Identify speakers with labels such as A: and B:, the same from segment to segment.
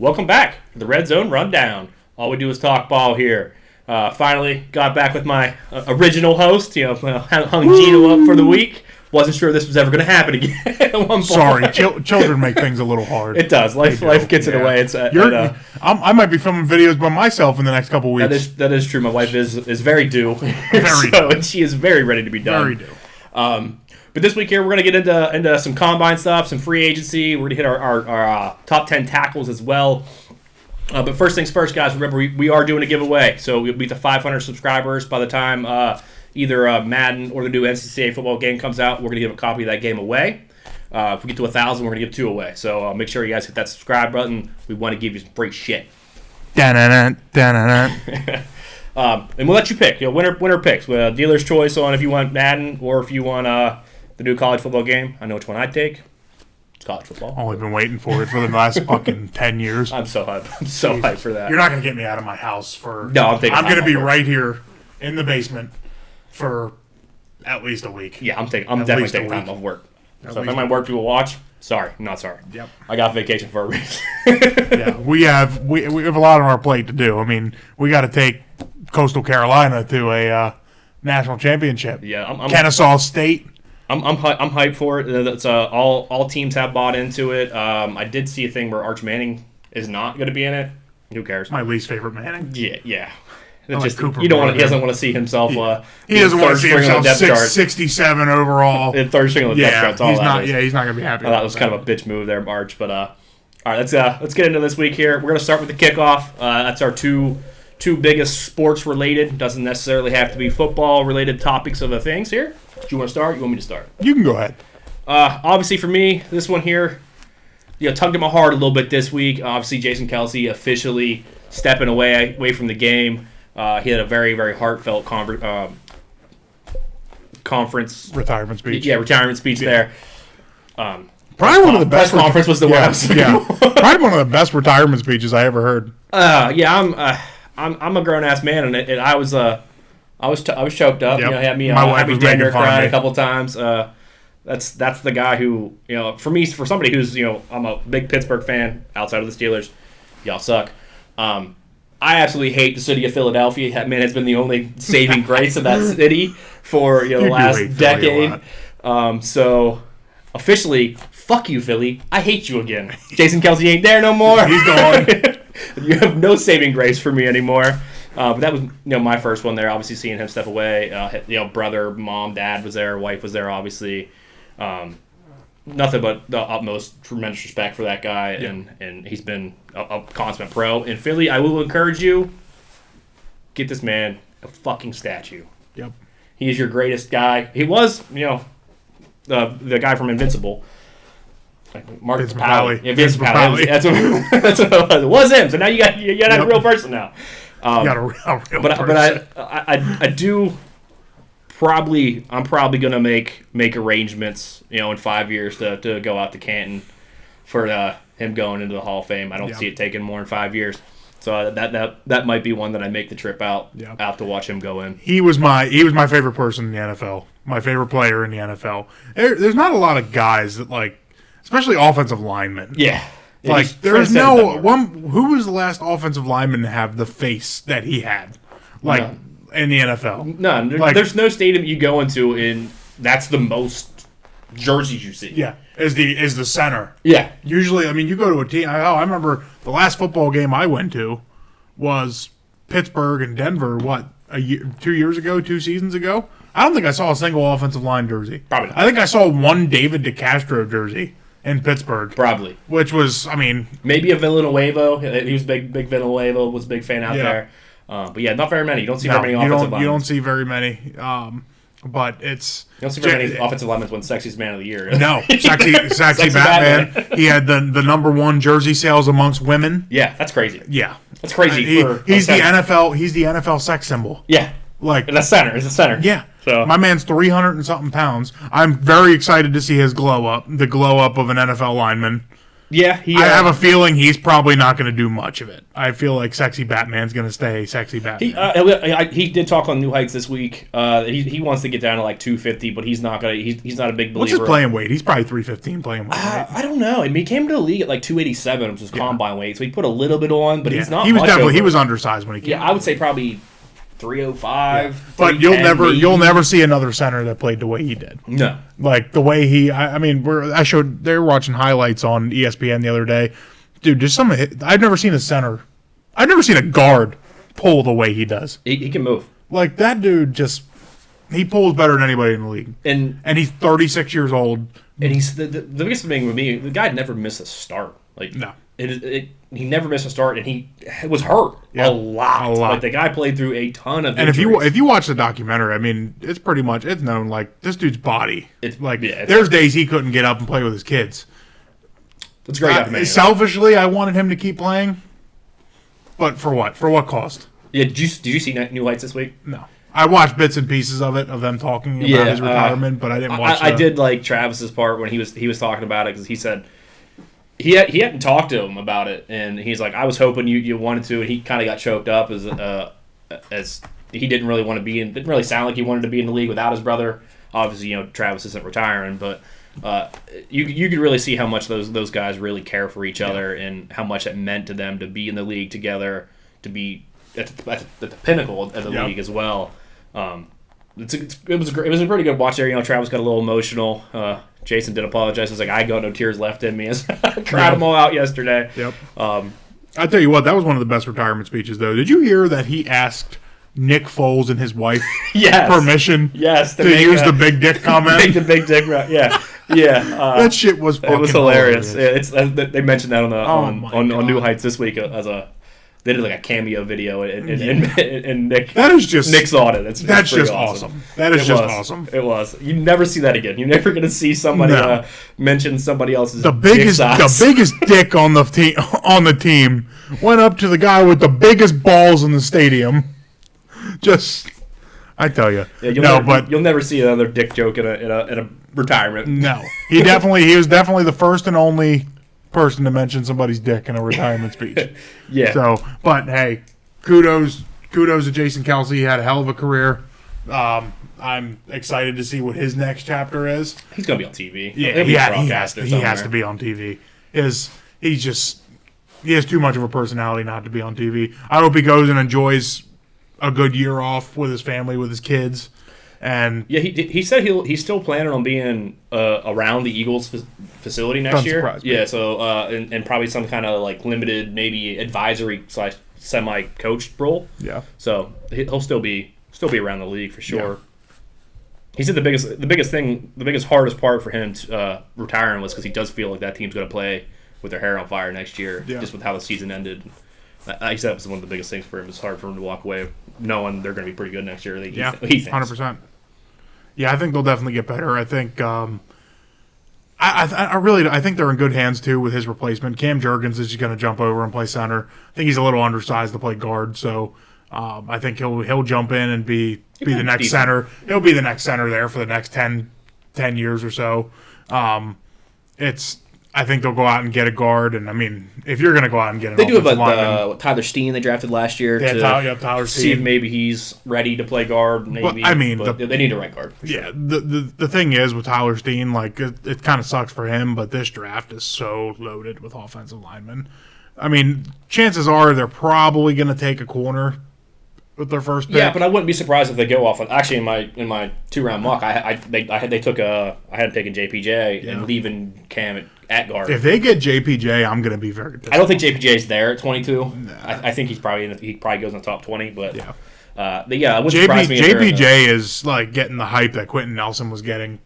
A: Welcome back to the Red Zone Rundown. All we do is talk ball here. Finally got back with my original host. Hung Gino up for the week. Wasn't sure this was ever going to happen again at one point.
B: Sorry, children make things a little hard.
A: It does. Life gets in the way.
B: I might be filming videos by myself in the next couple weeks.
A: That is true. My wife is very due. And she is very ready to be done.
B: Very due.
A: But this week here, we're going to get into some combine stuff, some free agency. We're going to hit our top 10 tackles as well. But first things first, guys, remember we are doing a giveaway. So we'll be to 500 subscribers by the time either Madden or the new NCAA football game comes out. We're going to give a copy of that game away. If we get to 1,000, we're going to give 2 away. So make sure you guys hit that subscribe button. We want to give you some free shit.
B: And
A: we'll let you pick. Winner picks. Dealer's choice on if you want Madden or if you want the new college football game. I know which one I'd take. It's college football.
B: Only been waiting for it for the last fucking 10 years.
A: I'm so hyped. I'm so hyped for that.
B: You're not going to get me out of my house for...
A: No, I'm
B: going to be right here in the basement for at least a week.
A: Yeah, I'm definitely taking time off work. So if I might work people watch, sorry. Not sorry.
B: Yep.
A: I got vacation for a reason.
B: Yeah, we have a lot on our plate to do. I mean, we got to take Coastal Carolina to a national championship.
A: Yeah, I'm
B: Kennesaw State.
A: I'm hyped for it. That's all teams have bought into it. I did see a thing where Arch Manning is not going to be in it. Who cares?
B: My least favorite Manning.
A: Yeah.
B: Like Cooper
A: he doesn't want to see himself.
B: He doesn't want to see himself 67 overall.
A: In third string on the depth chart.
B: He's not going to be happy.
A: That was kind of a bitch move there, Arch. But all right, let's get into this week here. We're going to start with the kickoff. That's our two biggest sports related. Doesn't necessarily have to be football related topics of the things here. Do you want to start? You want me to start?
B: You can go ahead.
A: Obviously for me, this one here, tugged at my heart a little bit this week. Obviously, Jason Kelce officially stepping away from the game. He had a very, very heartfelt conference
B: retirement speech.
A: Yeah, retirement speech there.
B: Probably one of the best.
A: Press conference was the worst.
B: Yeah, probably one of the best retirement speeches I ever heard.
A: I'm a grown ass man, and I was choked up.
B: Yep.
A: Had me damn near crying a couple times. That's the guy who, for somebody who's, I'm a big Pittsburgh fan outside of the Steelers. Y'all suck. I absolutely hate the city of Philadelphia. That man has been the only saving grace of that city for the last decade. So officially, fuck you, Philly. I hate you again. Jason Kelce ain't there no more.
B: He's gone.
A: You have no saving grace for me anymore. But that was my first one there. Obviously, seeing him step away. Brother, mom, dad was there. Wife was there. Obviously. Nothing but the utmost tremendous respect for that guy, and he's been a consummate pro. In Philly, I will encourage you, get this man a fucking statue.
B: Yep.
A: He is your greatest guy. He was, the guy from Invincible. Mark Papali. Yeah, Vince Papali. That's what it was. It was him. So now you got a real person now.
B: You got a real person.
A: But I do... I'm probably gonna make arrangements, in 5 years to go out to Canton for him going into the Hall of Fame. I don't see it taking more than 5 years, so that might be one that I make the trip out to watch him go in.
B: He was my favorite person in the NFL, my favorite player in the NFL. There's not a lot of guys that especially offensive linemen.
A: Yeah,
B: there's no one. Who was the last offensive lineman to have the face that he had? In the NFL.
A: None. There's no stadium you go into and that's the most jerseys you see.
B: Yeah. Is the center.
A: Yeah.
B: Usually, you go to a team. I remember the last football game I went to was Pittsburgh and Denver, 2 seasons ago? I don't think I saw a single offensive line jersey.
A: Probably not.
B: I think I saw one David DeCastro jersey in Pittsburgh.
A: Probably.
B: Which was,
A: maybe a Villanueva. He was big Villanueva, was a big fan out there. But not very many. You don't see very many offensive linemen.
B: You don't see very many. But it's...
A: You don't see very many offensive linemen win Sexiest Man of the Year.
B: No. Sexy Batman. He had the number one jersey sales amongst women.
A: Yeah, that's crazy.
B: Yeah.
A: That's crazy.
B: He's the NFL sex symbol.
A: Yeah. And the center. It's the center.
B: Yeah.
A: So
B: my man's 300 and something pounds. I'm very excited to see his glow up. The glow up of an NFL lineman.
A: Yeah,
B: I have a feeling he's probably not going to do much of it. I feel like Sexy Batman's going to stay Sexy Batman.
A: He did talk on New Heights this week. He wants to get down to like 250, but he's not gonna. He's not a big believer.
B: What's his playing weight? He's probably 315 playing weight. Right?
A: I don't know. I mean, he came to the league at like 287, which was combine weight, so he put a little bit on, but he's not.
B: He was
A: much
B: he was undersized when he came.
A: Yeah, I would say probably 305.
B: Yeah. But you'll never see another center that played the way he did.
A: No,
B: like the way he. I mean, they were watching highlights on ESPN the other day, dude. Just I've never seen a center. I've never seen a guard pull the way he does.
A: He can move.
B: Like that dude he pulls better than anybody in the league. And he's 36 years old.
A: And he's the biggest thing with me. The guy never missed a start. Like
B: no.
A: He never missed a start, and he was hurt a lot. Like the guy played through a ton of injuries.
B: And if you watch the documentary, I mean, it's known. Like this dude's body. There's days he couldn't get up and play with his kids.
A: That's a great documentary.
B: Selfishly, I wanted him to keep playing, but for what? For what cost?
A: Yeah. Did you see New Heights this week?
B: No. I watched bits and pieces of it, of them talking about his retirement, but I didn't watch.
A: I did like Travis's part when he was talking about it, because he said. He hadn't talked to him about it, and he's like, I was hoping you wanted to, and he kind of got choked up as he didn't really want to be in. Didn't really sound like he wanted to be in the league without his brother. Obviously, Travis isn't retiring, but you could really see how much those guys really care for each other, and how much it meant to them to be in the league together, to be at the pinnacle of the league as well. It was a pretty good watch there. Travis got a little emotional. Jason did apologize. He was like, I got no tears left in me. I cried them all out yesterday.
B: Yep. I tell you what, that was one of the best retirement speeches, though. Did you hear that he asked Nick Foles and his wife permission to use the big dick comment?
A: Make the big dick, yeah.
B: That shit was fucking
A: It was hilarious. They mentioned that on New Heights this week as a... They did like a cameo video, and Nick.
B: That is just
A: Nick's on it.
B: That's just awesome. That is just awesome.
A: It was. You never see that again. You're never going to see somebody mention somebody else's.
B: The biggest dick on the team went up to the guy with the biggest balls in the stadium. Just, I tell you,
A: you'll never see another dick joke in a retirement.
B: No, he was definitely the first and only person to mention somebody's dick in a retirement speech.
A: Yeah.
B: So, but hey, kudos to Jason Kelce. He had a hell of a career. I'm excited to see what his next chapter is.
A: He's gonna be on TV.
B: Yeah, he has to be on TV. He has too much of a personality not to be on TV. I hope he goes and enjoys a good year off with his family, with his kids. And
A: yeah, he said he's still planning on being around the Eagles facility next year. Yeah, so and probably some kind of like limited, maybe advisory / semi coached role.
B: Yeah.
A: So he'll still be around the league for sure. Yeah. He said the biggest hardest part for him retiring was because he does feel like that team's going to play with their hair on fire next year, just with how the season ended. He said it was one of the biggest things for him. It's hard for him to walk away knowing they're going to be pretty good next year. He thinks
B: 100%. Yeah, I think they'll definitely get better. I think I think they're in good hands too with his replacement. Cam Jurgens is just going to jump over and play center. I think he's a little undersized to play guard, so I think he'll jump in and be the next center. He'll be the next center there for the next 10 years or so. I think they'll go out and get a guard, and I mean, if you're going to go out and get an offensive lineman,
A: Tyler Steen they drafted last year
B: Tyler
A: see
B: Steen.
A: if maybe he's ready to play guard. Maybe, they need a right guard. For sure.
B: The thing is with Tyler Steen, like it kind of sucks for him, but this draft is so loaded with offensive linemen. I mean, chances are they're probably going to take a corner with their first pick.
A: Yeah, but I wouldn't be surprised if they go off. Actually, in my 2-round mock, I had taken JPJ and leaving Cam at guard.
B: If they get JPJ, I'm going to be very disappointed.
A: I don't think JPJ is there at 22. No. I think he probably goes in the top 20. But it wouldn't surprise me.
B: JPJ is like getting the hype that Quentin Nelson was getting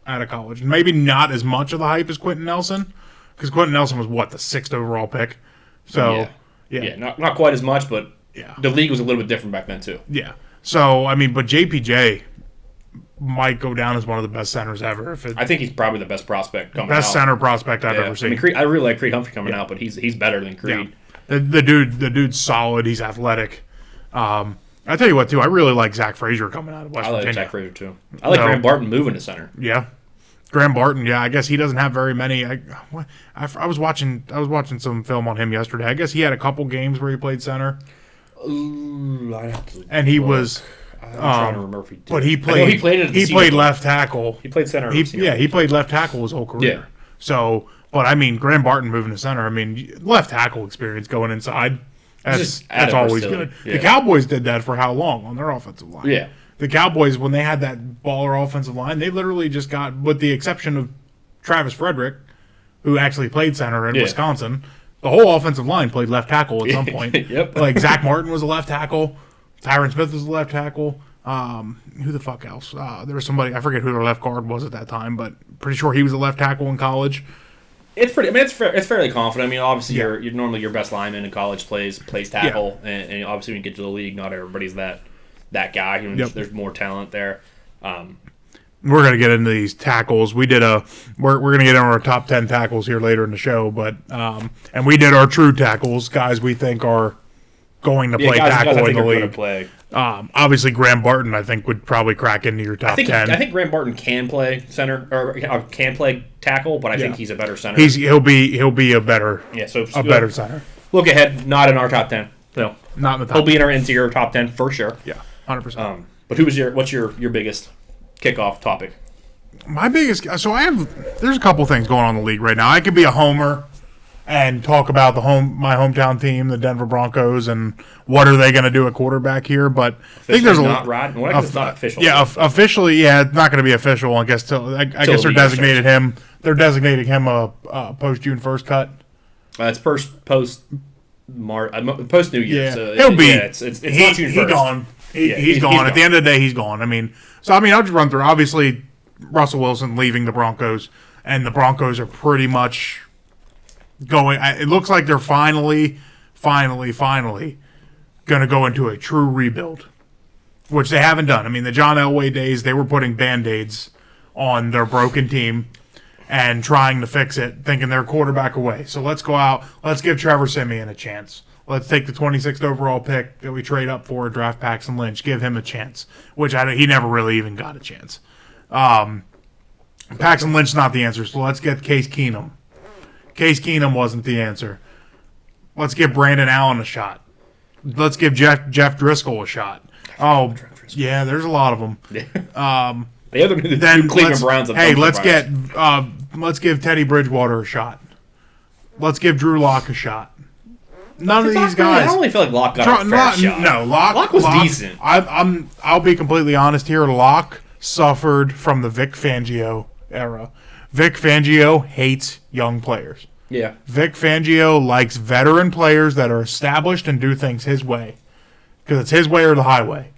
B: out of college. Maybe not as much of the hype as Quentin Nelson, because Quentin Nelson was the 6th overall pick. So
A: not quite as much, but the league was a little bit different back then too.
B: Yeah. So I mean, but JPJ might go down as one of the best centers ever.
A: I think he's probably the best prospect coming out.
B: Best center prospect I've ever seen.
A: I mean, I really like Creed Humphrey coming out, but he's better than Creed.
B: Yeah. The dude's solid. He's athletic. I tell you what, too, I really like Zach Frazier coming out of West Virginia.
A: I like Zach Frazier too. I like Graham Barton moving to center.
B: Yeah. Graham Barton, yeah, I guess he doesn't have very many. I was watching some film on him yesterday. I guess he had a couple games where he played center.
A: Ooh, I have to
B: and he was.
A: I'm trying to remember if he did.
B: But he played left tackle.
A: He played center.
B: He played left tackle his whole career.
A: Yeah.
B: So, but I mean, Graham Barton moving to center. I mean, left tackle experience going inside. That's always good. Yeah. The Cowboys did that for how long on their offensive line?
A: Yeah.
B: The Cowboys, when they had that baller offensive line, they literally just got, with the exception of Travis Frederick, who actually played center in Wisconsin, the whole offensive line played left tackle at some point.
A: Yep.
B: Like Zach Martin was a left tackle. Tyron Smith was a left tackle. Who the fuck else? There was somebody, I forget who their left guard was at that time, but pretty sure he was a left tackle in college.
A: It's pretty. I mean, it's fairly confident. I mean, obviously, you're normally your best lineman in college plays tackle, and obviously when you get to the league, not everybody's that guy. You know, there's more talent there.
B: We're gonna get into these tackles. We're gonna get into our top 10 tackles here later in the show, but and we did our true tackles, guys we think are going to play tackle in the league. Obviously, Graham Barton, I think, would probably crack into your top 10.
A: I think Graham Barton can play center or can play tackle, but I think he's a better center.
B: He'll be a better better center.
A: Look ahead, not in our top 10. No,
B: not in the top.
A: He'll be in our interior top 10 for sure.
B: Yeah, 100%.
A: But what's your biggest kickoff topic?
B: My biggest. So there's a couple things going on in the league right now. I could be a homer and talk about my hometown team, the Denver Broncos, and what are they going to do at quarterback here. But I think there's
A: it's not official.
B: Yeah, officially, it's not going to be official. I guess I guess they're designating him. They're designating him a post June 1st cut.
A: It's post New Year.
B: Yeah,
A: so
B: he'll be.
A: It's not June 1st.
B: He's gone. He's gone. At the end of the day, he's gone. I mean, I'll just run through. Obviously, Russell Wilson leaving the Broncos, and the Broncos are pretty much going. It looks like they're finally going to go into a true rebuild, which they haven't done. I mean, the John Elway days, they were putting Band-Aids on their broken team and trying to fix it, thinking they're quarterback away. So let's go out. Let's give Trevor Siemian a chance. Let's take the 26th overall pick that we trade up for, draft Paxton Lynch, give him a chance, which he never really even got a chance. Paxton Lynch's not the answer, so let's get Case Keenum. Case Keenum wasn't the answer. Let's give Brandon Allen a shot. Let's give Jeff Driscoll a shot. Oh, yeah, there's a lot of them.
A: The other Cleveland Browns.
B: Let's give Teddy Bridgewater a shot. Let's give Drew Lock a shot. None of these guys.
A: I don't really feel like Lock got a fair shot.
B: No, Lock
A: was decent.
B: I'll be completely honest here. Lock suffered from the Vic Fangio era. Vic Fangio hates young players.
A: Yeah.
B: Vic Fangio likes veteran players that are established and do things his way. Because it's his way or the highway.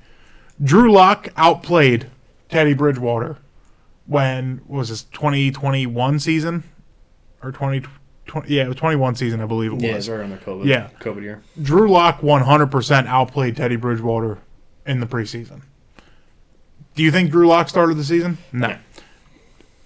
B: Drew Lock outplayed Teddy Bridgewater when was his 2021 season? Or 2020? Yeah, it was 21 season, I believe it was.
A: Yeah, it was right on the COVID year.
B: Drew Lock 100% outplayed Teddy Bridgewater in the preseason. Do you think Drew Lock started the season? No.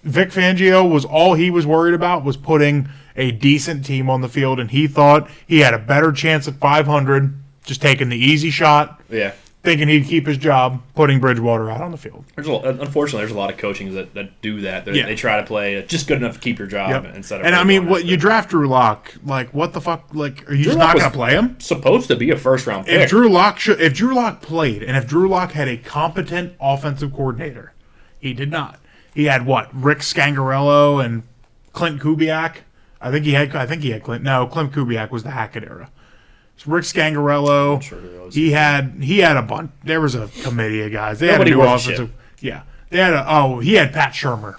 B: Vic Fangio all he was worried about was putting a decent team on the field, and he thought he had a better chance at 500 just taking the easy shot.
A: Yeah.
B: Thinking he'd keep his job, putting Bridgewater out on the field.
A: Unfortunately, there's a lot of coachings that do that. They try to play just good enough to keep your job instead of.
B: And I mean, you draft Drew Lock, like what the fuck? Like, are you just not going to play him?
A: Supposed to be a first round pick.
B: If Drew Lock played, and if Drew Lock had a competent offensive coordinator, he did not. He had what? Rick Scangarello and Clint Kubiak. I think he had Clint. No, Clint Kubiak was the Hackett era. Rick Scangarello. Sure he had a bunch. There was a committee of guys. They had a new offensive. Yeah, they had he had Pat Shurmur.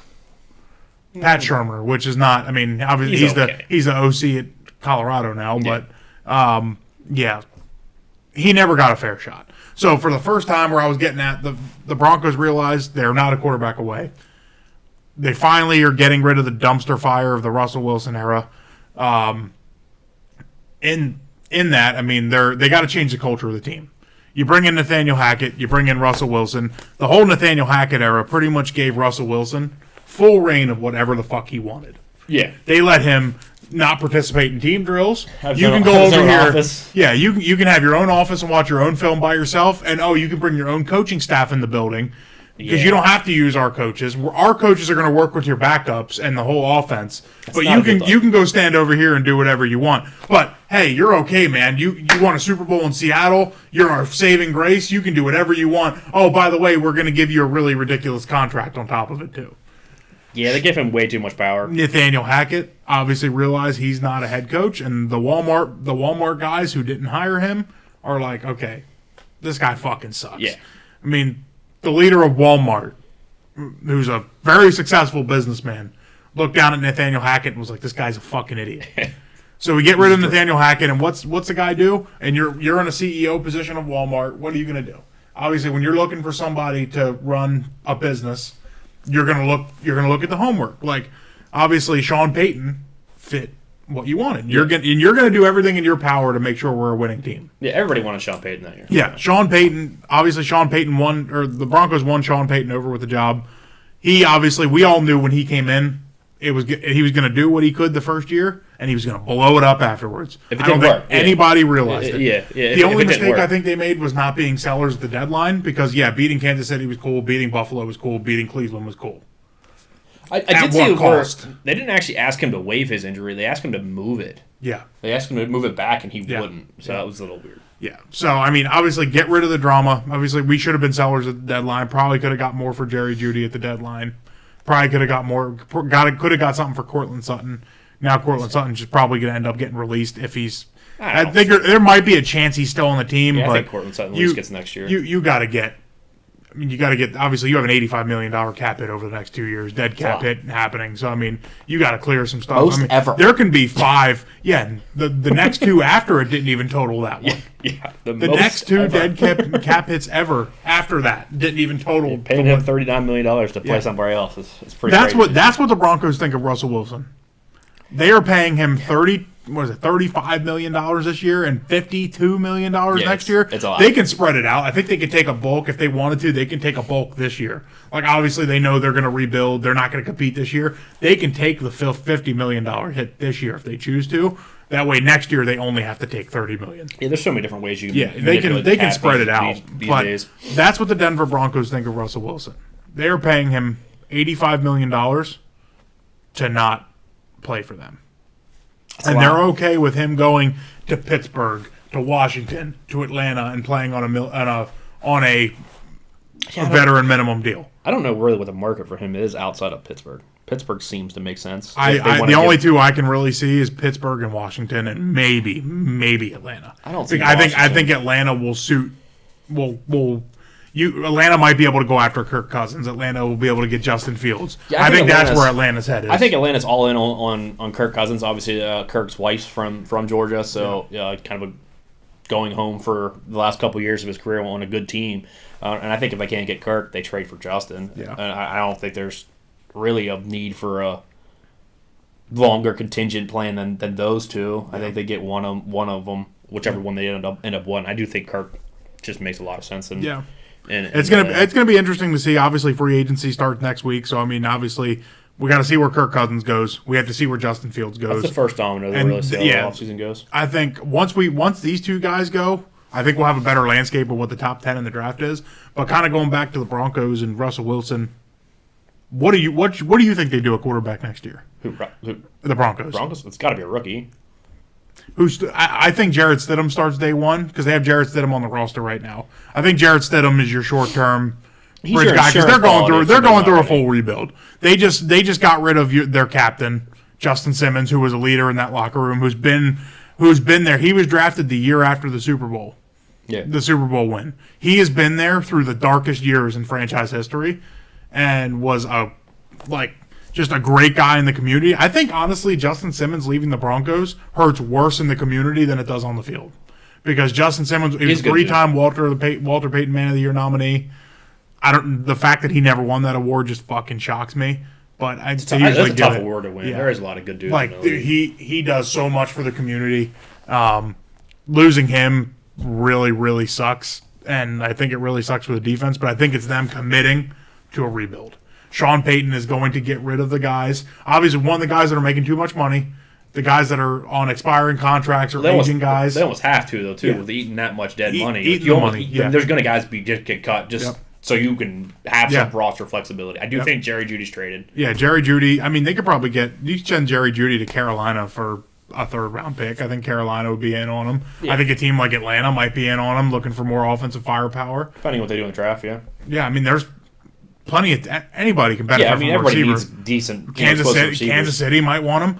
B: Pat Shurmur, which is not. I mean, obviously he's the OC at Colorado now, but he never got a fair shot. So for the first time, where I was getting at, the Broncos realized they're not a quarterback away. They finally are getting rid of the dumpster fire of the Russell Wilson era. In that, I mean, they got to change the culture of the team. You bring in Nathaniel Hackett, you bring in Russell Wilson. The whole Nathaniel Hackett era pretty much gave Russell Wilson full reign of whatever the fuck he wanted.
A: Yeah.
B: They let him not participate in team drills. You can go over here.
A: Office.
B: Yeah, you can have your own office and watch your own film by yourself. And, you can bring your own coaching staff in the building. because you don't have to use our coaches. Our coaches are going to work with your backups and the whole offense. But you can go stand over here and do whatever you want. But hey, you're okay, man. You won a Super Bowl in Seattle. You're our saving grace. You can do whatever you want. Oh, by the way, we're going to give you a really ridiculous contract on top of it too.
A: Yeah, they give him way too much power.
B: Nathaniel Hackett obviously realized he's not a head coach, and the Walmart guys who didn't hire him are like, okay, this guy fucking sucks.
A: Yeah.
B: I mean, the leader of Walmart, who's a very successful businessman, looked down at Nathaniel Hackett and was like, this guy's a fucking idiot. So we get rid of Nathaniel Hackett, and what's the guy do? And you're in a CEO position of Walmart. What are you going to do? Obviously, when you're looking for somebody to run a business, you're gonna look at the homework. Like, obviously, Sean Payton fit what you wanted. You're gonna do everything in your power to make sure we're a winning team.
A: Yeah, everybody wanted Sean Payton that year.
B: Yeah, Sean Payton. Obviously, Sean Payton won, or the Broncos won Sean Payton over with the job. We all knew when he came in, he was gonna do what he could the first year, and he was gonna blow it up afterwards.
A: If it didn't work,
B: anybody realized it.
A: Yeah.
B: The only mistake I think they made was not being sellers at the deadline, because beating Kansas City was cool, beating Buffalo was cool, beating Cleveland was cool.
A: I did see where they didn't actually ask him to waive his injury. They asked him to move it.
B: Yeah.
A: They asked him to move it back, and he wouldn't. So that was a little weird.
B: Yeah. So, I mean, obviously, get rid of the drama. Obviously, we should have been sellers at the deadline. Probably could have got more for Jerry Jeudy at the deadline. Probably could have got more. Could have got something for Cortland Sutton. Now Cortland Sutton's just probably going to end up getting released if he's. I think there might be a chance he's still on the team, but
A: I think Cortland Sutton at least gets next year.
B: You got to get. I mean, you got to get. Obviously, you have an $85 million cap hit over the next 2 years, dead cap hit happening. So, I mean, you got to clear some stuff.
A: Most ever.
B: There can be 5. Yeah, the next 2 after it didn't even total that one.
A: Yeah.
B: The next 2 dead cap hits ever after that didn't even total.
A: Paying him $39 million to play somewhere else is pretty.
B: That's what the Broncos think of Russell Wilson. They are paying him $35 million this year and $52 million next year.
A: It's a lot.
B: They can spread it out. I think they could take a bulk if they wanted to. They can take a bulk this year. Like, obviously, they know they're going to rebuild. They're not going to compete this year. They can take the $50 million hit this year if they choose to. That way, next year they only have to take $30 million.
A: Yeah, there's so many different ways you can.
B: Yeah, they can spread it out.
A: These
B: but
A: days.
B: That's what the Denver Broncos think of Russell Wilson. They are paying him $85 million to not play for them. And they're okay with him going to Pittsburgh, to Washington, to Atlanta, and playing on a veteran minimum deal.
A: I don't know really what the market for him is outside of Pittsburgh. Pittsburgh seems to make sense.
B: The only 2 I can really see is Pittsburgh and Washington, and maybe Atlanta.
A: I don't see.
B: I think Atlanta will suit. Atlanta might be able to go after Kirk Cousins. Atlanta will be able to get Justin Fields. Yeah, I think that's where Atlanta's head is.
A: I think Atlanta's all in on Kirk Cousins. Obviously, Kirk's wife's from Georgia, so kind of going home for the last couple of years of his career on a good team. And I think if they can't get Kirk, they trade for Justin.
B: Yeah.
A: And I don't think there's really a need for a longer contingent plan than those 2. I think they get one of them, whichever one they end up winning. I do think Kirk just makes a lot of sense. And it's gonna be interesting to see. Obviously, free agency starts next week, so I mean, obviously, we got to see where Kirk Cousins goes. We have to see where Justin Fields goes. That's the first domino that really see how the offseason goes.
B: I think once these 2 guys go, I think we'll have a better landscape of what the top 10 in the draft is. But kind of going back to the Broncos and Russell Wilson, what do you think they do at quarterback next year?
A: Who?
B: The Broncos.
A: Broncos. It's got to be a rookie.
B: I think Jarrett Stidham starts day 1 because they have Jarrett Stidham on the roster right now. I think Jarrett Stidham is your short term bridge guy because they're going through a full rebuild. They just got rid of their captain Justin Simmons, who was a leader in that locker room, who's been there. He was drafted the year after the Super Bowl. Yeah, the Super Bowl win. He has been there through the darkest years in franchise history, and was just a great guy in the community. I think, honestly, Justin Simmons leaving the Broncos hurts worse in the community than it does on the field. Because Justin Simmons, he was a 3-time Walter Payton Man of the Year nominee. The fact that he never won that award just fucking shocks me. But that's a
A: tough award to win. Yeah. There is a lot of good dudes.
B: He does so much for the community. Losing him really, really sucks. And I think it really sucks for the defense. But I think it's them committing to a rebuild. Sean Payton is going to get rid of the guys. Obviously, one of the guys that are making too much money, the guys that are on expiring contracts or aging guys.
A: They almost have to, though, too, with eating that much dead money.
B: Eating the money.
A: There's going to guys just get cut. so you can have some roster flexibility. I do think Jerry Jeudy's traded.
B: Yeah, Jerry Jeudy. I mean, they could probably you could send Jerry Jeudy to Carolina for a third-round pick. I think Carolina would be in on him. Yeah. I think a team like Atlanta might be in on him, looking for more offensive firepower.
A: Depending on what they do in the draft, yeah.
B: Yeah, I mean, there's plenty of anybody can benefit from a receiver.
A: Everybody needs decent
B: Kansas City might want him.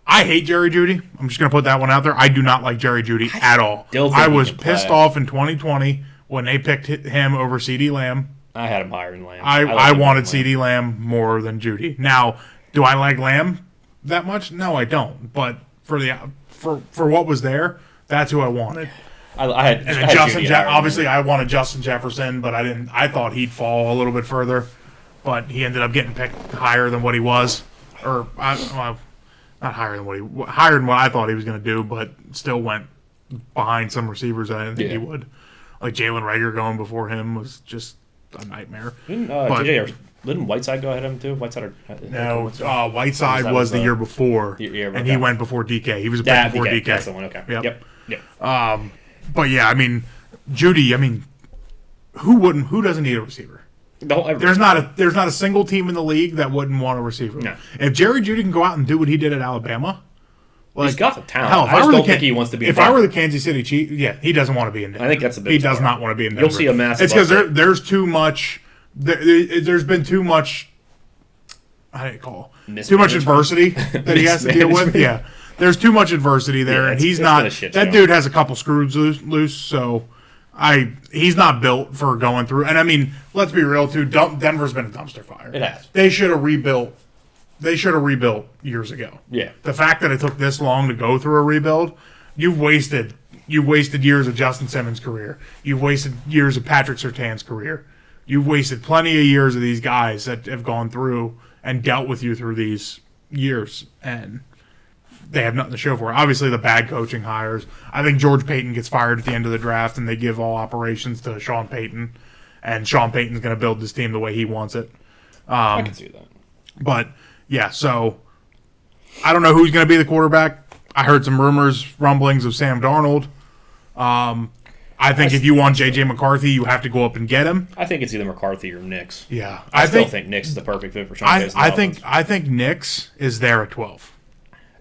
B: I hate Jerry Jeudy. I'm just going to put that one out there. I do not like Jerry Jeudy at all. I was pissed off in 2020 when they picked him over CeeDee Lamb.
A: I had him higher than Lamb.
B: I wanted CeeDee Lamb more than Jeudy. Now, do I like Lamb that much? No, I don't. But for what was there, that's who I wanted. Obviously, I wanted Justin Jefferson, but I didn't. I thought he'd fall a little bit further, but he ended up getting picked higher than what he was, not higher than what I thought he was going to do, but still went behind some receivers I didn't think he would. Like Jalen Reagor going before him was just a nightmare.
A: Didn't Whiteside go ahead of him too? Whiteside
B: was the year before, and he went before DK. He was a pick before DK.
A: That's the one. Okay. Yep.
B: But yeah, I mean, Jeudy. I mean, who doesn't need a receiver? There's not a single team in the league that wouldn't want a receiver. No. If Jerry Jeudy can go out and do what he did at Alabama,
A: he's got the talent. I don't think he wants to be.
B: If I were the Kansas City Chiefs, he doesn't want to be in Denver.
A: I think that's a big.
B: He does not want to be in Denver.
A: You'll see a massive.
B: It's because there's too much. There's been too much. How do you call too much adversity that he has to deal with? Yeah, there's too much adversity there, and he's not. That dude has a couple screws loose, so he's not built for going through. And I mean, let's be real too. Denver's been a dumpster fire.
A: It has.
B: They should have rebuilt. They should have rebuilt years ago.
A: Yeah.
B: The fact that it took this long to go through a rebuild, you've wasted years of Justin Simmons' career. You've wasted years of Patrick Surtain's career. You've wasted plenty of years of these guys that have gone through and dealt with you through these years, and they have nothing to show for it. Obviously, the bad coaching hires. I think George Paton gets fired at the end of the draft, and they give all operations to Sean Payton, and Sean Payton's going to build this team the way he wants it.
A: I can see that.
B: But, yeah, so I don't know who's going to be the quarterback. I heard some rumblings of Sam Darnold. I think if you want J.J. McCarthy, you have to go up and get him.
A: I think it's either McCarthy or Nix.
B: Yeah.
A: I still think Nix is the perfect fit for Sean Payton.
B: I think Nix is there at 12.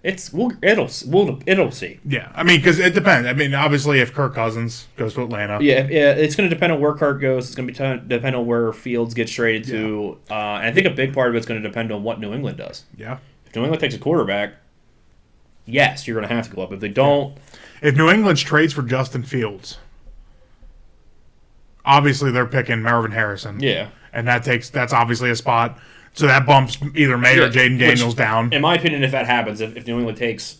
A: It'll see.
B: Yeah, I mean, because it depends. I mean, obviously, if Kirk Cousins goes to Atlanta.
A: Yeah, it's going to depend on where Kirk goes. It's going to depend on where Fields gets traded to. And I think a big part of it's going to depend on what New England does.
B: Yeah.
A: If New England takes a quarterback, yes, you're going to have to go up. If they don't.
B: If New England trades for Justin Fields, obviously they're picking Marvin Harrison.
A: Yeah.
B: And that's obviously a spot. So that bumps either May or Jaden Daniels down.
A: In my opinion, if that happens, if New England takes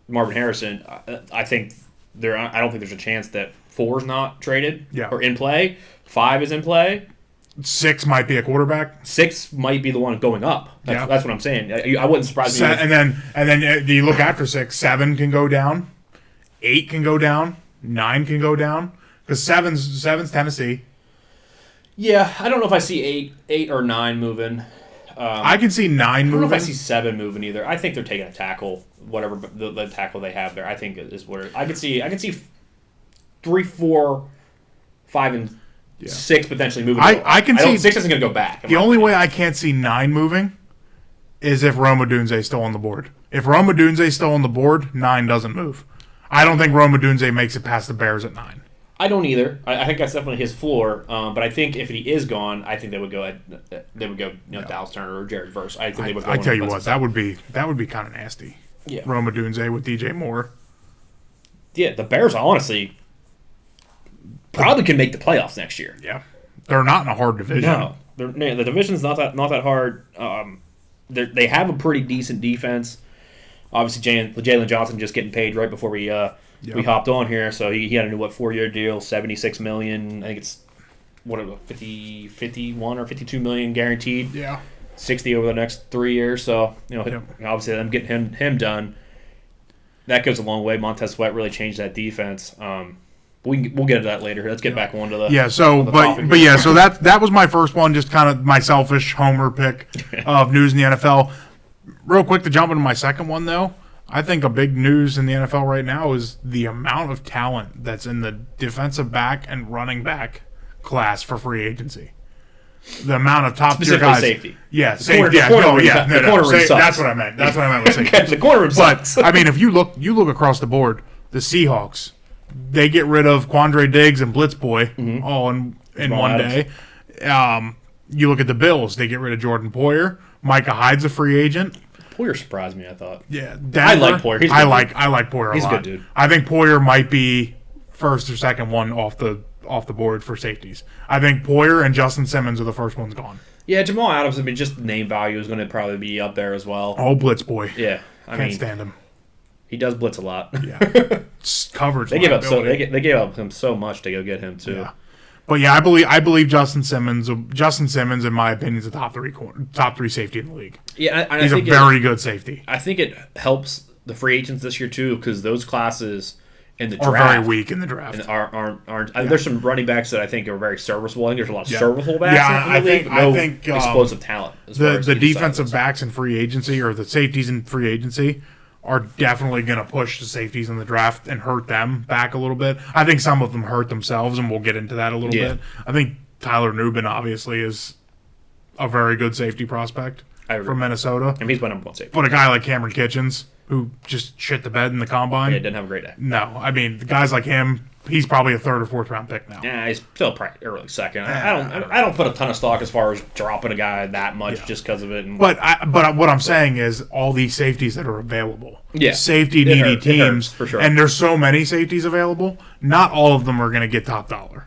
A: Marvin Harrison, I think I don't think there's a chance that 4's not traded or in play. 5 is in play.
B: 6 might be a quarterback.
A: 6 might be the one going up. That's what I'm saying. I wouldn't surprise me.
B: And then do you look after 6? 7 can go down. 8 can go down. 9 can go down. Because 7's Tennessee.
A: Yeah, I don't know if I see 8 or 9 moving.
B: I can see 9 moving.
A: I don't know if I see 7 moving either. I think they're taking a tackle, whatever the tackle they have there. I think is what I could see. I could see 3, 4, 5, and 6 potentially moving.
B: I can see
A: 6 isn't going to go back.
B: The only way I can't see 9 moving is if Rome Odunze is still on the board. If Rome Odunze is still on the board, 9 doesn't move. I don't think Rome Odunze makes it past the Bears at 9.
A: I don't either. I think that's definitely his floor. But I think if he is gone, I think they would go. Dallas Turner or Jared Verse. I think they would go.
B: I tell you what, that would be kind of nasty.
A: Yeah,
B: Rome Odunze with DJ Moore.
A: Yeah, the Bears honestly probably can make the playoffs next year.
B: Yeah, they're not in a hard division.
A: No, the division's not that hard. They have a pretty decent defense. Obviously, Jalen Johnson just getting paid right before we hopped on here, so he had a new 4-year deal, $76 million. I think it's 51 or 52 million guaranteed.
B: Yeah,
A: 60 over the next 3 years. So obviously them getting him done, that goes a long way. Montez Sweat really changed that defense. We'll get into that later. Let's get back on to the
B: So that was my first one, just kind of my selfish homer pick of news in the NFL. Real quick to jump into my second one though. I think a big news in the NFL right now is the amount of talent that's in the defensive back and running back class for free agency. The amount of top tier
A: Specifically
B: guys.
A: safety.
B: Yeah,
A: The
B: safety.
A: corner- the
B: Yeah,
A: corner
B: no,
A: room-
B: yeah,
A: the
B: no,
A: corner
B: no.
A: room sucks.
B: That's what I meant. That's what I meant with safety.
A: The corner room
B: But
A: sucks.
B: I mean, if you look across the board, the Seahawks, they get rid of Quandre Diggs and Blitz Boy all in one day. You look at the Bills, they get rid of Jordan Poyer. Micah Hyde's a free agent.
A: Poyer surprised me, I thought.
B: Yeah,
A: I like Poyer. He's a
B: I
A: good
B: like Poyer a lot.
A: He's a good dude.
B: I think Poyer might be first or second one off the board for safeties. I think Poyer and Justin Simmons are the first ones gone.
A: Yeah, Jamal Adams, I mean, just name value is going to probably be up there as well.
B: Oh, Blitz Boy.
A: Yeah. I
B: Can't
A: mean,
B: stand him.
A: he does blitz a lot.
B: Yeah. Coverage.
A: They gave up
B: liability.
A: they gave up him so much to go get him too.
B: Yeah. But yeah, I believe Justin Simmons. Justin Simmons, in my opinion, is a top three safety in the league.
A: Yeah, I
B: He's a
A: think
B: very good safety.
A: I think it helps the free agents this year too, because those classes in the
B: Are
A: draft
B: very weak in the draft.
A: aren't. There's some running backs that I think are very serviceable. I think there's a lot of serviceable backs
B: Yeah,
A: in the league, but no
B: I think
A: explosive talent. As far as
B: the
A: either side
B: defensive
A: goes.
B: backs in free agency or the safeties in free agency are definitely going to push the safeties in the draft and hurt them back a little bit. I think some of them hurt themselves, and we'll get into that a little bit. I think Tyler Nubin obviously is a very good safety prospect from Minnesota.
A: I mean, he's my number one safety.
B: But a guy like Cameron Kitchens, who just shit the bed in the combine,
A: Yeah, didn't have a great day.
B: no. I mean, guys like him, he's probably a third or fourth round pick now.
A: Yeah, he's still probably early second. I don't put a ton of stock as far as dropping a guy that much just because of it. And,
B: But what I'm saying is all these safeties that are available.
A: Yeah.
B: Safety
A: It
B: needy
A: hurts. It
B: teams.
A: hurts, for sure.
B: And there's so many safeties available. Not all of them are going to get top dollar.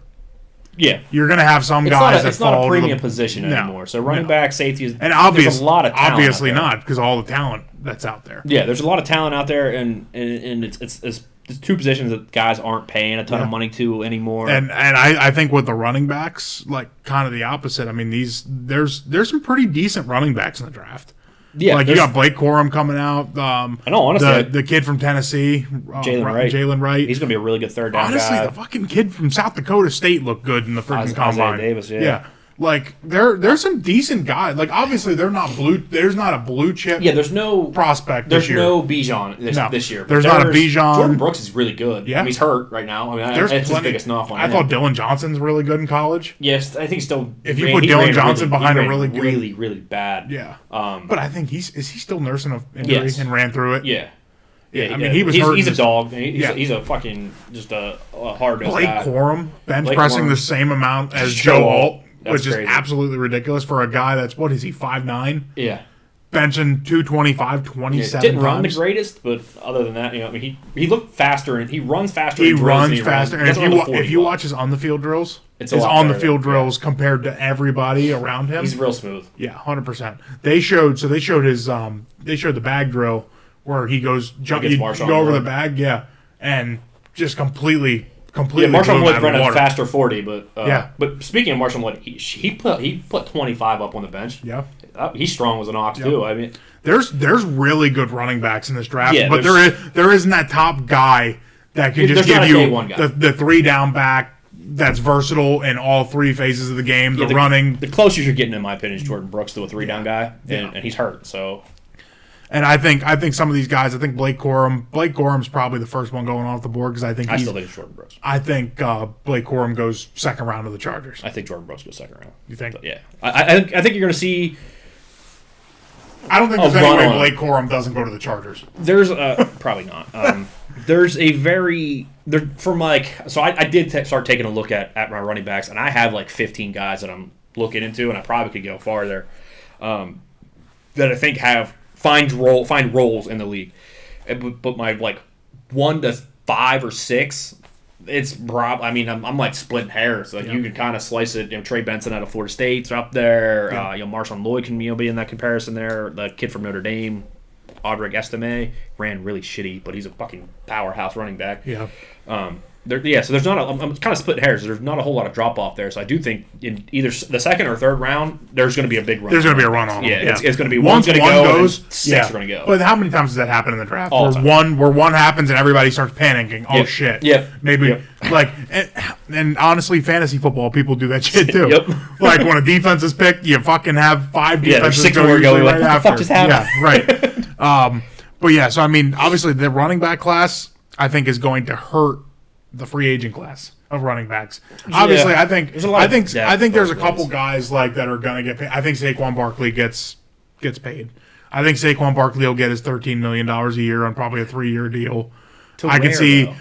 A: yeah,
B: You're going to have some
A: it's
B: guys
A: not
B: fall
A: a
B: to
A: premium
B: the-
A: position
B: No,
A: anymore. So running
B: no.
A: back, safety is
B: And there's
A: a lot of talent
B: obviously
A: out there.
B: not because all the talent that's out there.
A: Yeah, there's a lot of talent out there, and it's two positions that guys aren't paying a ton of money to anymore.
B: And I think with the running backs, like kind of the opposite. I mean, there's some pretty decent running backs in the draft.
A: yeah,
B: Like you
A: there's-
B: got Blake Corum coming out.
A: I know, honestly,
B: the kid from Tennessee, Jalen Wright.
A: he's gonna be a really good third down
B: Honestly,
A: guy.
B: the fucking kid from South Dakota State looked good in the freaking
A: Isaiah
B: combine.
A: Davis, yeah.
B: Like there's some decent guys. Like obviously they're not blue. There's not a blue chip.
A: Yeah, there's no
B: prospect.
A: There's
B: this year.
A: no Bijan this year.
B: There's not a Bijan.
A: Jordan Brooks is really good.
B: Yeah.
A: I mean, he's hurt right now. I mean,
B: There's
A: it's his
B: plenty.
A: biggest knock on
B: I
A: him.
B: thought Dylan Johnson's really good in college.
A: Yes, I think he's still.
B: If you put Dylan Johnson behind a really good-
A: really bad.
B: Yeah.
A: Um,
B: But I think is he still nursing an injury
A: Yes.
B: and ran through it?
A: yeah.
B: I mean, he was hurt.
A: He's a dog. He's
B: Yeah.
A: he's a fucking just a hard nosed
B: Blake
A: guy.
B: Corum bench
A: Blake
B: pressing
A: Corum.
B: the same amount as
A: Joe
B: Joe
A: Alt.
B: Alt,
A: That's
B: which is
A: crazy.
B: absolutely ridiculous for a guy that's what is he 5'9",
A: Yeah.
B: benching 225,
A: Yeah,
B: 27
A: didn't run the
B: times.
A: greatest, but other than that, I mean, he looked faster and he runs faster.
B: He
A: in drills than
B: runs faster, and
A: That's
B: if
A: around
B: you
A: the 40
B: if you
A: club.
B: watch his on the field drills,
A: It's a
B: his
A: lot
B: on the
A: better,
B: field
A: yeah.
B: drills compared to everybody around him,
A: he's real smooth.
B: yeah, 100%. They showed his they showed the bag drill where he goes jump,
A: Against
B: you
A: Marshawn
B: go over the
A: Lloyd.
B: bag, yeah, and just completely
A: Yeah,
B: blew
A: Marshawn
B: him
A: Lloyd's
B: out of
A: running
B: the
A: a
B: water.
A: faster 40, but
B: Yeah.
A: But speaking of Marshawn Lloyd, he put 25 up on the bench.
B: Yeah.
A: He's strong as an ox too. I mean,
B: There's really good running backs in this draft,
A: Yeah,
B: but there isn't that top guy that can just
A: There's not
B: give
A: a
B: you
A: day one guy.
B: the 3 down back that's versatile in all 3 phases of the game. The running,
A: the closest you're getting, in my opinion, is Jordan Brooks to a 3-down guy, and he's hurt. So
B: and I think some of these guys. I think Blake Corum's probably the first one going off the board because I think
A: I still think it's Jordan Brooks.
B: I think Blake Corum goes second round of the Chargers.
A: I think Jordan Brooks goes second round.
B: You think?
A: But yeah, I think you're going to see.
B: I don't think there's
A: run
B: any way
A: on.
B: Blake Corum doesn't go to the Chargers.
A: There's probably not. There's a very from like so I did start taking a look at my running backs, and I have like 15 guys that I'm looking into, and I probably could go farther. That I think find roles in the league, but my like 1 to 5 or 6. It's I mean, I'm like splitting hairs. Like you can kind of slice it. You know, Trey Benson out of Florida State's up there.
B: Yeah.
A: Marshawn Lloyd can be in that comparison there. The kid from Notre Dame, Audric Estime, ran really shitty, but he's a fucking powerhouse running back.
B: Yeah.
A: So there's not I'm kind of splitting hairs. There's not a whole lot of drop off there. So I do think in either the second or third round, there's going to be a big run.
B: There's going to be a run on them.
A: Yeah, it's going to be
B: once
A: one's going to
B: one
A: go
B: goes,
A: and 6 are going to go.
B: But how many times does that happen in the draft?
A: All the time.
B: Where one happens and everybody starts panicking. Oh
A: Yep.
B: shit.
A: Yep.
B: Maybe
A: Yep.
B: like and honestly, fantasy football people do that shit too.
A: Yep.
B: Like when a defense is picked, you fucking have 5
A: Yeah, there's
B: defenses
A: 6
B: go
A: more
B: usually
A: going.
B: right
A: What the
B: after.
A: fuck just happened?
B: Yeah, right. But yeah, so I mean, obviously the running back class I think is going to hurt the free agent class. of running backs. Obviously, I think
A: There's a lot of depth
B: I think there's a
A: both
B: couple
A: ways.
B: guys like that are gonna get paid. I think Saquon Barkley gets paid. I think Saquon Barkley will get his $13 million a year on probably a 3-year deal.
A: To
B: I can
A: where,
B: see
A: though?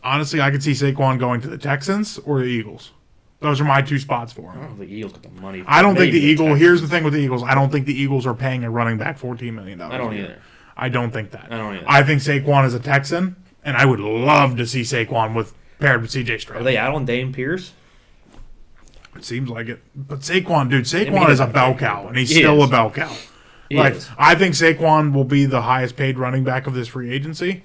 B: honestly I can see Saquon going to the Texans or the Eagles. Those are my two spots for
A: I
B: him.
A: don't think the Eagles got the money.
B: I don't think the
A: Maybe
B: Eagles.
A: Texans.
B: Here's the thing with the Eagles. I don't think the Eagles are paying a running back $14 million.
A: I don't either.
B: I don't think that.
A: I don't either.
B: I think Saquon is a Texan, and I would love to see Saquon paired with C.J.
A: Are
B: Stroud.
A: they out on Dame Pierce?
B: It seems like it. But Saquon, dude,
A: I mean,
B: Saquon is a
A: he's
B: bell
A: a-
B: cow, and he's
A: he
B: still
A: is.
B: a bell cow.
A: He
B: Like,
A: is.
B: I think Saquon will be the highest paid running back of this free agency.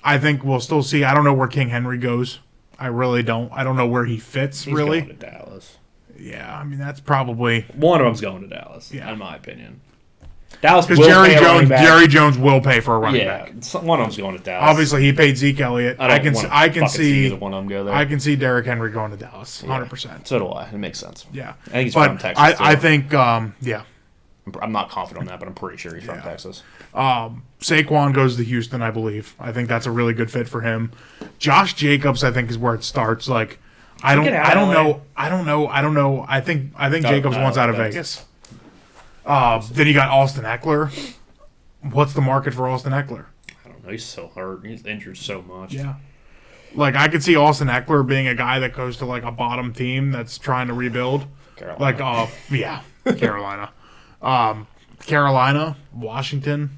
B: I think we'll still see. I don't know where King Henry goes. I really don't. I don't know where he fits,
A: He's
B: really.
A: going to Dallas.
B: Yeah, I mean, that's probably.
A: One of them's going to Dallas,
B: Yeah.
A: in my opinion. Dallas
B: Because
A: will pay a running back.
B: Jerry Jones will pay for a running
A: yeah,
B: back.
A: one of them's going to Dallas.
B: Obviously, he paid Zeke Elliott.
A: I can
B: see.
A: either one of them go there.
B: I can see Derrick Henry going to Dallas. 100%.
A: So do I. It makes sense.
B: Yeah,
A: I think he's
B: but
A: from Texas.
B: I
A: too.
B: think yeah.
A: I'm not confident on that, but I'm pretty sure he's from
B: Yeah.
A: Texas.
B: Saquon goes to Houston, I believe. I think that's a really good fit for him. Josh Jacobs, I think, is where it starts. Like, I don't
A: get out of
B: know. I think Jacobs
A: no,
B: wants out of
A: that's-
B: Vegas. Then you got Austin Eckler. What's the market for Austin Eckler?
A: I don't know. He's so hurt. He's injured so much.
B: Yeah. Like, I could see Austin Eckler being a guy that goes to, like, a bottom team that's trying to rebuild.
A: Carolina.
B: Like, yeah, Carolina. Carolina, Washington.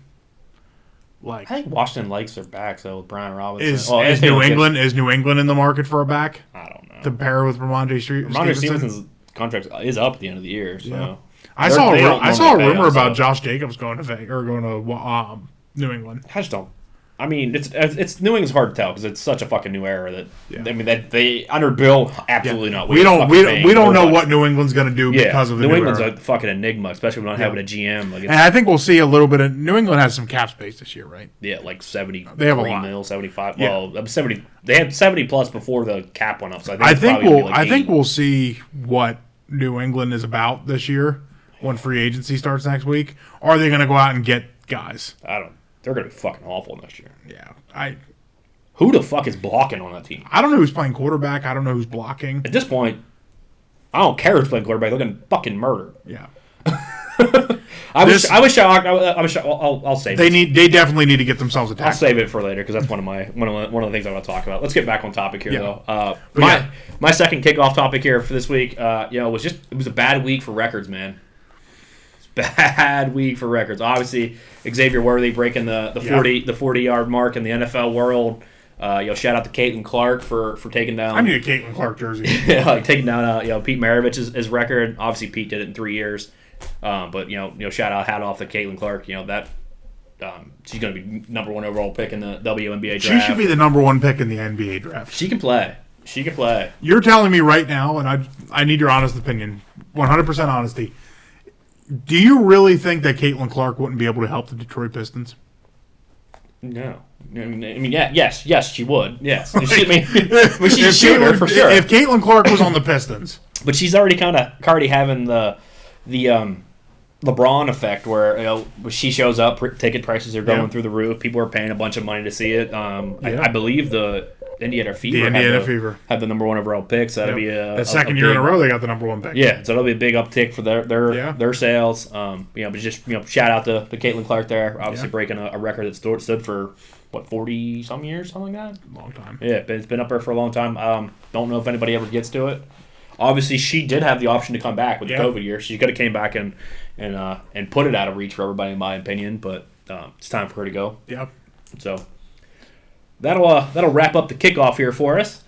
B: Like,
A: I think Washington likes their backs, though, with Brian Robinson.
B: is
A: Well, if they
B: New
A: don't get-
B: England in the market for a back
A: I don't know.
B: to pair with Ramondre
A: Ramondre
B: Stevenson?
A: Stevenson's contract is up at the end of the year, so
B: Yeah. I saw
A: They don't
B: a
A: normally pay
B: rumor
A: him,
B: about
A: so-
B: Josh Jacobs going to New England.
A: I just don't. I mean, it's New England's hard to tell because it's such a fucking new era that
B: Yeah.
A: I mean that they under Bill absolutely not.
B: We don't know
A: nobody.
B: what New England's going to do
A: Yeah,
B: because of the
A: New
B: new
A: England's
B: era.
A: a fucking enigma, especially when not having a GM. Like
B: And I think we'll see a little bit of New England has some cap space this year, right?
A: yeah, like 70.
B: They have a lot.
A: Mil, 75.
B: Yeah.
A: Well, 70. They had 70 plus before the cap went up. So
B: I
A: it's
B: think
A: probably gonna be like
B: I think
A: 80.
B: we'll see what New England is about this year when free agency starts next week. Are they going to go out and get guys?
A: I don't. They're gonna be fucking awful next year.
B: Yeah,
A: Who the fuck is blocking on that team?
B: I don't know who's playing quarterback. I don't know who's blocking.
A: At this point, I don't care who's playing quarterback. They're getting fucking murdered.
B: Yeah,
A: I wish. I'll save.
B: they
A: it.
B: They definitely need to get themselves a
A: I'll
B: tackle.
A: save it for later because that's one of the things I want to talk about. Let's get back on topic here,
B: Yeah.
A: though.
B: But yeah.
A: My second kickoff topic here for this week, was it was a bad week for records, man. Bad week for records. Obviously, Xavier Worthy breaking the 40-yard mark in the NFL world. Shout out to Caitlin Clark for taking down.
B: I need a Caitlin Clark jersey.
A: taking down Pete Maravich's record. Obviously, Pete did it in 3 years. But shout out, hat off to Caitlin Clark. That she's going to be number 1 overall pick in the WNBA draft.
B: She should be the number 1 pick in the NBA draft.
A: She can play. She can play.
B: You're telling me right now, and I need your honest opinion, 100% honesty. Do you really think that Caitlin Clark wouldn't be able to help the Detroit Pistons?
A: No. I mean, yeah, yes, she would. Yes. She's a shooter for sure.
B: If Caitlin Clark was on the Pistons.
A: But she's already having the LeBron effect where when she shows up, ticket prices are going through the roof. People are paying a bunch of money to see it. I believe the Indiana Fever had the number 1 overall pick, so that'd be
B: the second year in a row they got the number 1 pick.
A: Yeah, so that'll be a big uptick for their sales. But just shout out to Caitlin Clark there, obviously breaking a record that stood for 40 some years, something like that.
B: Long time.
A: Yeah, it's been up there for a long time. Don't know if anybody ever gets to it. Obviously, she did have the option to come back with the COVID year. She could have came back and put it out of reach for everybody, in my opinion. But it's time for her to go.
B: Yep.
A: So that'll wrap up the kickoff here for us.